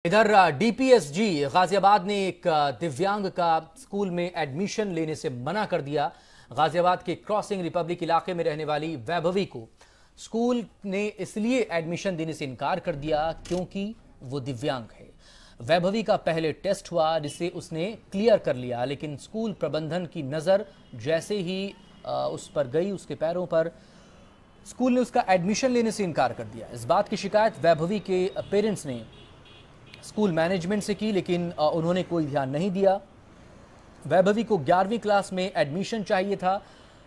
इधर डीपीएसजी गाजियाबाद ने एक दिव्यांग का स्कूल में एडमिशन लेने से मना कर दिया। गाजियाबाद के क्रॉसिंग रिपब्लिक इलाके में रहने वाली वैभवी को स्कूल ने इसलिए एडमिशन देने से इनकार कर दिया क्योंकि वो दिव्यांग है। वैभवी का पहले टेस्ट हुआ जिसे उसने क्लियर कर लिया, लेकिन स्कूल प्रबंधन की नज़र जैसे ही उस पर गई, उसके पैरों पर, स्कूल ने उसका एडमिशन लेने से इनकार कर दिया। इस बात की शिकायत वैभवी के पेरेंट्स ने स्कूल मैनेजमेंट से की, लेकिन उन्होंने कोई ध्यान नहीं दिया। वैभवी को 11वीं क्लास में एडमिशन चाहिए था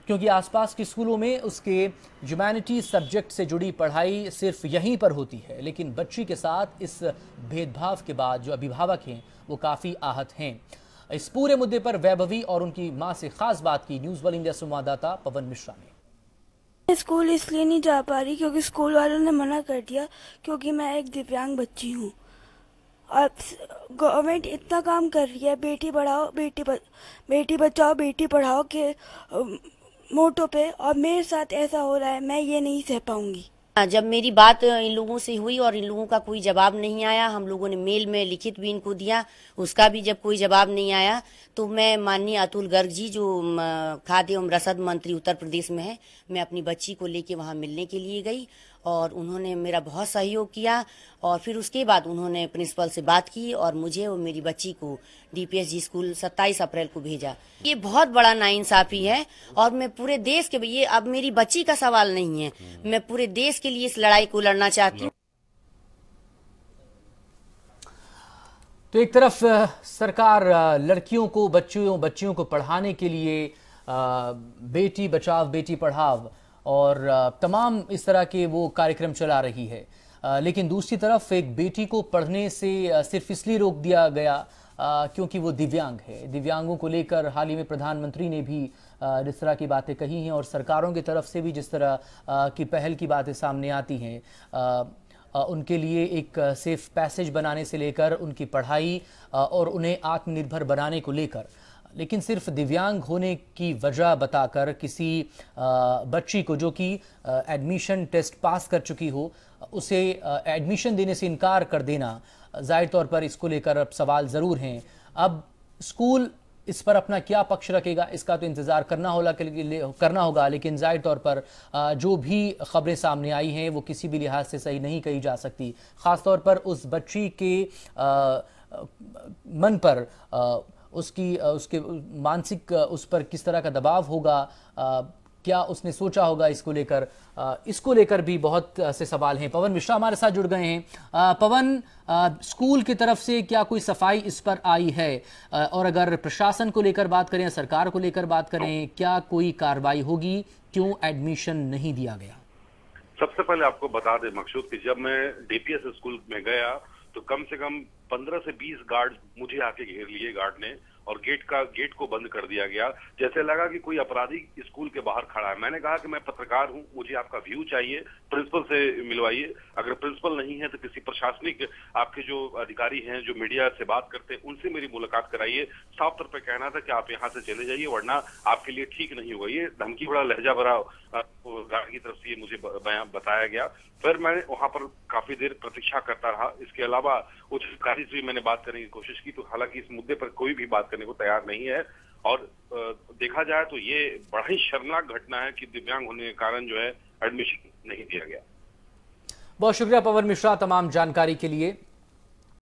क्योंकि आसपास के स्कूलों में उसके ह्यूमैनिटीज सब्जेक्ट से जुड़ी पढ़ाई सिर्फ यहीं पर होती है, लेकिन बच्ची के साथ इस भेदभाव के बाद जो अभिभावक हैं वो काफ़ी आहत हैं। इस पूरे मुद्दे पर वैभवी और उनकी मां से खास बात की न्यूज़ वर्ल्ड इंडिया संवाददाता पवन मिश्रा ने। स्कूल इसलिए नहीं जा पा रही क्योंकि स्कूल वालों ने मना कर दिया, क्योंकि मैं एक दिव्यांग बच्ची हूँ। और गवर्नमेंट इतना काम कर रही है बेटी पढ़ाओ बेटी बचाओ बेटी पढ़ाओ के मोटो पे, और मेरे साथ ऐसा हो रहा है, मैं ये नहीं सह पाऊंगी। जब मेरी बात इन लोगों से हुई और इन लोगों का कोई जवाब नहीं आया, हम लोगों ने मेल में लिखित भी इनको दिया, उसका भी जब कोई जवाब नहीं आया, तो मैं माननीय अतुल गर्ग जी जो खाद्य एवं रसद मंत्री उत्तर प्रदेश में है, मैं अपनी बच्ची को लेके वहां मिलने के लिए गई और उन्होंने मेरा बहुत सहयोग किया। और फिर उसके बाद उन्होंने प्रिंसिपल से बात की और मुझे और मेरी बच्ची को डीपीएसजी स्कूल 27 अप्रैल को भेजा। ये बहुत बड़ा नाइंसाफी है और मैं पूरे देश के, ये अब मेरी बच्ची का सवाल नहीं है, मैं पूरे देश के लिए इस लड़ाई को लड़ना चाहती हूँ। तो एक तरफ सरकार लड़कियों को, बच्चियों को पढ़ाने के लिए बेटी बचाओ बेटी पढ़ाओ और तमाम इस तरह के वो कार्यक्रम चला रही है, लेकिन दूसरी तरफ एक बेटी को पढ़ने से सिर्फ इसलिए रोक दिया गया क्योंकि वो दिव्यांग है। दिव्यांगों को लेकर हाल ही में प्रधानमंत्री ने भी जिस तरह की बातें कही हैं और सरकारों की तरफ से भी जिस तरह की पहल की बातें सामने आती हैं, उनके लिए एक सेफ पैसेज बनाने से लेकर उनकी पढ़ाई और उन्हें आत्मनिर्भर बनाने को लेकर, लेकिन सिर्फ दिव्यांग होने की वजह बताकर किसी बच्ची को जो कि एडमिशन टेस्ट पास कर चुकी हो, उसे एडमिशन देने से इनकार कर देना, जाहिर तौर पर इसको लेकर अब सवाल ज़रूर हैं। अब स्कूल इस पर अपना क्या पक्ष रखेगा, इसका तो इंतज़ार करना होगा, लेकिन जाहिर तौर पर जो भी खबरें सामने आई हैं वो किसी भी लिहाज से सही नहीं कही जा सकती। ख़ासतौर पर उस बच्ची के मन पर, उसके मानसिक उस पर किस तरह का दबाव होगा, क्या उसने सोचा होगा इसको लेकर भी बहुत से सवाल हैं। पवन मिश्रा हमारे साथ जुड़ गए हैं। पवन, स्कूल की तरफ से क्या कोई सफाई इस पर आई है, और अगर प्रशासन को लेकर बात करें या सरकार को लेकर बात करें, क्या कोई कार्रवाई होगी, क्यों एडमिशन नहीं दिया गया? सबसे पहले आपको बता दें मकसूद कि जब मैं डीपीएस स्कूल में गया तो कम से कम 15 से 20 गार्ड मुझे आके घेर लिए गार्ड ने, और गेट को बंद कर दिया गया। जैसे लगा कि कोई अपराधी स्कूल के बाहर खड़ा है। मैंने कहा कि मैं पत्रकार हूं, मुझे आपका व्यू चाहिए, प्रिंसिपल से मिलवाइए। अगर प्रिंसिपल नहीं है तो किसी प्रशासनिक आपके जो अधिकारी हैं जो मीडिया से बात करते हैं उनसे मेरी मुलाकात कराइए। साफ तौर पर कहना था कि आप यहाँ से चले जाइए वरना आपके लिए ठीक नहीं होगा। ये धमकी बड़ा लहजा भरा गार्ड की तरफ से ये मुझे बताया गया। फिर मैं वहां पर काफी देर प्रतीक्षा करता रहा। इसके अलावा उच्च अधिकारी से भी मैंने बात करने की कोशिश की, तो हालांकि इस मुद्दे पर कोई भी बात करने को तैयार नहीं है। और देखा जाए तो ये बड़ा ही शर्मनाक घटना है कि दिव्यांग होने के कारण जो है एडमिशन नहीं दिया गया। बहुत शुक्रिया पवन मिश्रा तमाम जानकारी के लिए।